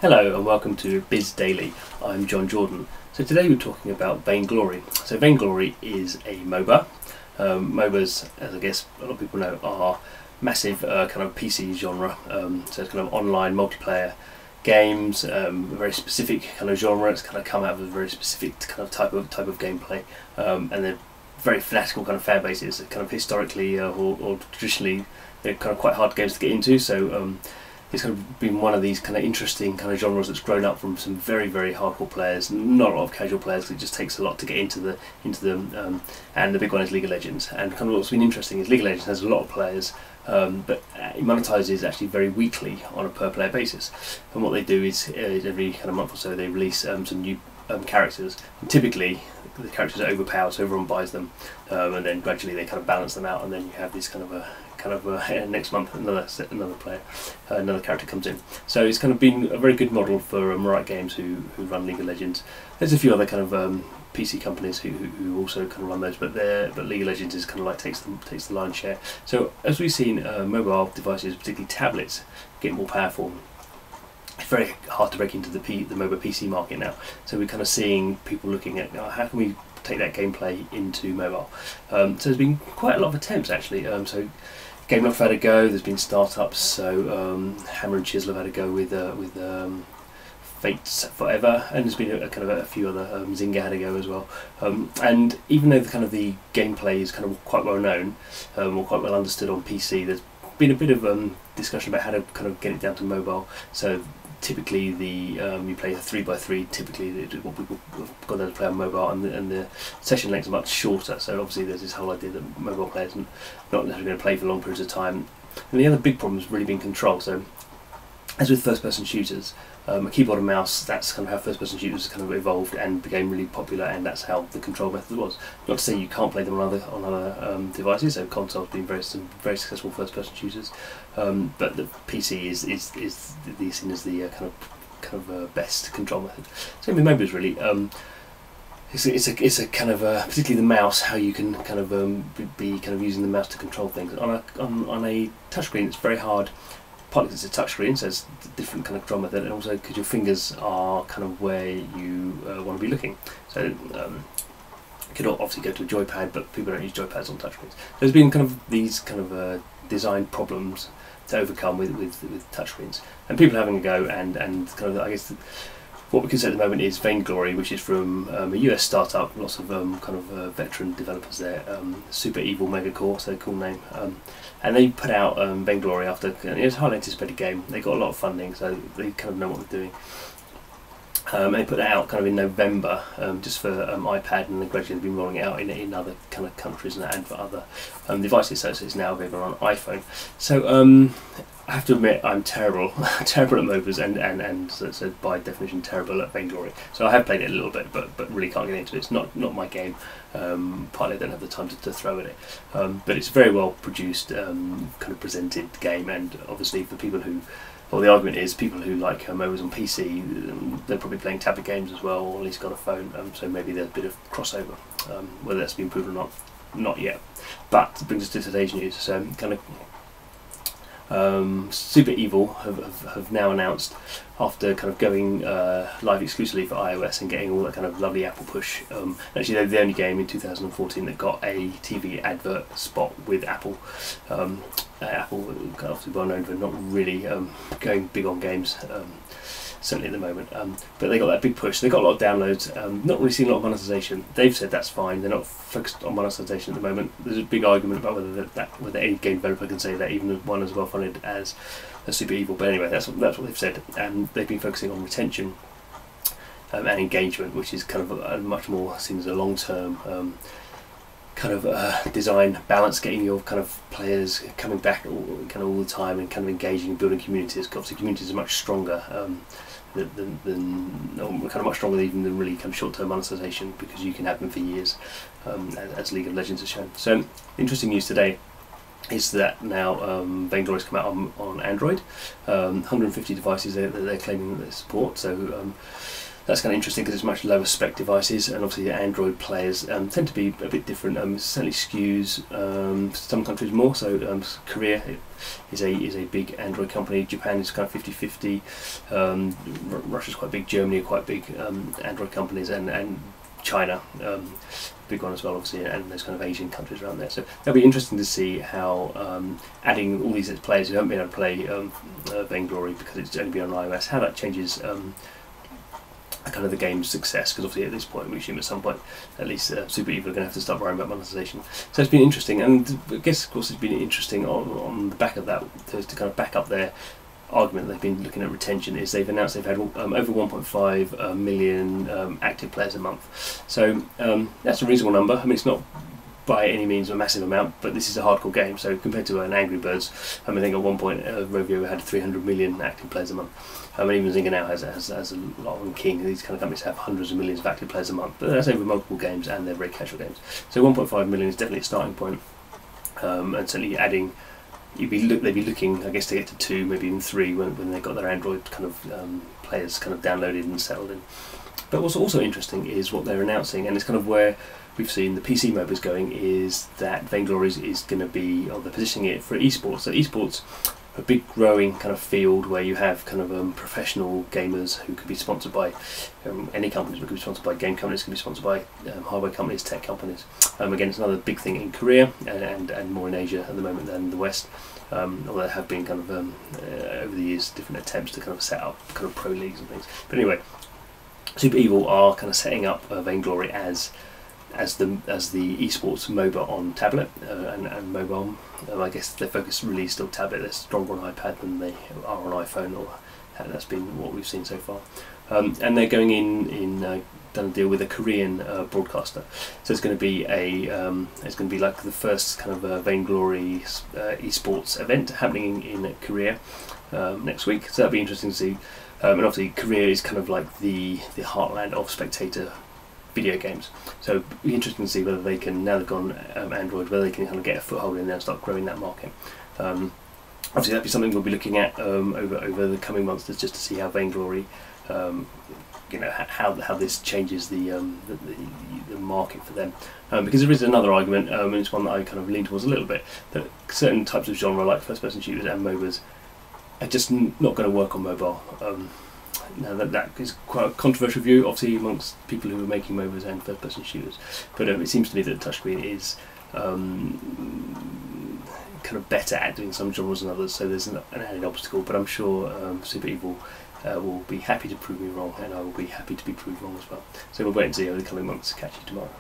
Hello and welcome to Biz Daily. I'm Jon Jordan. So today we're talking about Vainglory. So Vainglory is a MOBA. MOBAs, as I guess a lot of people know, are massive kind of PC genre. So it's kind of online multiplayer games, a very specific kind of genre. It's kind of come out of a very specific kind of type of gameplay, and they're very fanatical kind of fan bases. Kind of historically or traditionally, they're kind of quite hard games to get into. So it's kind of been one of these kind of interesting kind of genres that's grown up from some very hardcore players, not a lot of casual players. It just takes a lot to get into them. And the big one is League of Legends. And kind of what's been interesting is League of Legends has a lot of players, but it monetises actually very weekly on a per player basis. And what they do is every kind of month or so they release some new characters. And typically the characters are overpowered, so everyone buys them, and then gradually they kind of balance them out, and then you have this kind of next month another character comes in. So it's kind of been a very good model for Riot Games who run League of Legends. There's a few other kind of PC companies who also kind of run those, but League of Legends is kind of like takes the lion's share. So as we've seen, mobile devices, particularly tablets, get more powerful. It's very hard to break into the MOBA PC market now. So we're kind of seeing people looking at how can we take that gameplay into mobile. So there's been quite a lot of attempts actually. So Gameloft have had a go. There's been startups. So Hammer and Chisel have had a go with Fates Forever, and there's been a few other. Zynga had a go as well. And even though the gameplay is kind of quite well known or quite well understood on PC, there's been a bit of discussion about how to kind of get it down to mobile. So typically you play a 3x3. Typically what people have got to play on mobile, and the session lengths are much shorter. So obviously there's this whole idea that mobile players are not necessarily going to play for long periods of time. And the other big problem has really been control. So as with first-person shooters, a keyboard and mouse, that's kind of how first-person shooters kind of evolved and became really popular, and that's how the control method was. Not to say you can't play them on other devices. So consoles being some very successful first-person shooters, but the PC is seen as the kind of best control method. Same with MOBAs really. It's a kind of particularly the mouse, how you can kind of be kind of using the mouse to control things on a touchscreen. It's very hard. Partly because it's a touchscreen, so it's a different kind of control method, and also because your fingers are kind of where you want to be looking. So you could obviously go to a joypad, but people don't use joypads on touchscreens. There's been kind of these kind of design problems to overcome with touchscreens, and people having a go, and kind of I guess what we can say at the moment is Vainglory, which is from a US startup, lots of veteran developers there, Super Evil Megacorps, so cool name, and they put out Vainglory after it was a highly anticipated game. They got a lot of funding, so they kind of know what they're doing. They put that out kind of in November, just for iPad, and then gradually been rolling it out in other kind of countries and for other devices. So it's now available on iPhone. So I have to admit I'm terrible at MOBAs, and so by definition terrible at Vainglory. So I have played it a little bit, but really can't get into it. It's not my game. Partly I don't have the time to throw at it. But it's a very well produced, kind of presented game, and obviously for people who, well, the argument is people who like MOBAs on PC, they're probably playing tablet games as well, or at least got a phone. So maybe there's a bit of crossover. Whether that's been proven or not yet. But it brings us to today's news. So kind of. Super Evil have now announced, after kind of going live exclusively for iOS and getting all that kind of lovely Apple push. Actually, they're the only game in 2014 that got a TV advert spot with Apple. Apple, obviously well known for not really going big on games, certainly at the moment. But they got that big push. They got a lot of downloads. Not really seeing a lot of monetization. They've said that's fine. They're not focused on monetization at the moment. There's a big argument about whether any game developer can say that, even one as well funded as a Super Evil. But anyway, that's what they've said. And they've been focusing on retention and engagement, which is kind of a much more seen as a long-term kind of design balance, getting your kind of players coming back all the time and kind of engaging and building communities. Obviously, communities are much stronger kind of much stronger even than really kind of short-term monetization, because you can have them for years, as League of Legends has shown. So interesting news today is that now Vainglory's come out on Android, 150 devices they're claiming that they support. So that's kind of interesting because it's much lower spec devices, and obviously the Android players tend to be a bit different. Certainly skews some countries more. So Korea is a big Android company. Japan is kind of 50-50. Russia's quite big. Germany are quite big Android companies, and China, big one as well, obviously, and there's kind of Asian countries around there. So that'll be interesting to see how adding all these players who haven't been able to play Vainglory because it's only been on iOS, how that changes kind of the game's success, because obviously at this point we assume at some point at least Super Evil are going to have to start worrying about monetization. So it's been interesting, and I guess of course it's been interesting on the back of that to kind of back up their argument they've been looking at retention. Is they've announced they've had over 1.5 million active players a month. So that's a reasonable number. I mean, it's not by any means a massive amount, but this is a hardcore game. So compared to an Angry Birds, I think at one point Rovio had 300 million active players a month. And even Zynga now has a lot of them. King. These kind of companies have hundreds of millions of active players a month, but that's over multiple games, and they're very casual games. So 1.5 million is definitely a starting point, and certainly adding. They'd be looking, I guess, to get to 2, maybe even 3 when they got their Android kind of players kind of downloaded and settled in. But what's also interesting is what they're announcing, and it's kind of where we've seen the PC MOBAs going, is that Vainglory is going to be, or they're positioning it for eSports. So eSports, a big growing kind of field where you have kind of professional gamers who could be sponsored by any companies, but could be sponsored by game companies, could be sponsored by hardware companies, tech companies. Again, it's another big thing in Korea and more in Asia at the moment than in the West. Although there have been kind of over the years different attempts to kind of set up kind of pro leagues and things. But anyway, Super Evil are kind of setting up Vainglory as the eSports MOBA on tablet and mobile. I guess their focus really is still tablet. They're stronger on iPad than they are on iPhone, or that's been what we've seen so far. And they're going done a deal with a Korean broadcaster. So it's going to be like the first kind of Vainglory eSports event happening in Korea next week. So that'll be interesting to see. And obviously Korea is kind of like the heartland of spectator video games, so it'll be interesting to see whether they can, now they've gone Android, whether they can kind of get a foothold in there and start growing that market. Obviously that'll be something we'll be looking at over the coming months, just to see how Vainglory, how this changes the market for them. Because there is another argument, and it's one that I kind of lean towards a little bit, that certain types of genre like first-person shooters and MOBAs are just not going to work on mobile. Now that is quite a controversial view, obviously, amongst people who are making MOBAs and first-person shooters. But it seems to me that touchscreen is kind of better at doing some genres than others. So there's an added obstacle. But I'm sure Super Evil will be happy to prove me wrong, and I will be happy to be proved wrong as well. So we'll wait and see over the coming months. Catch you tomorrow.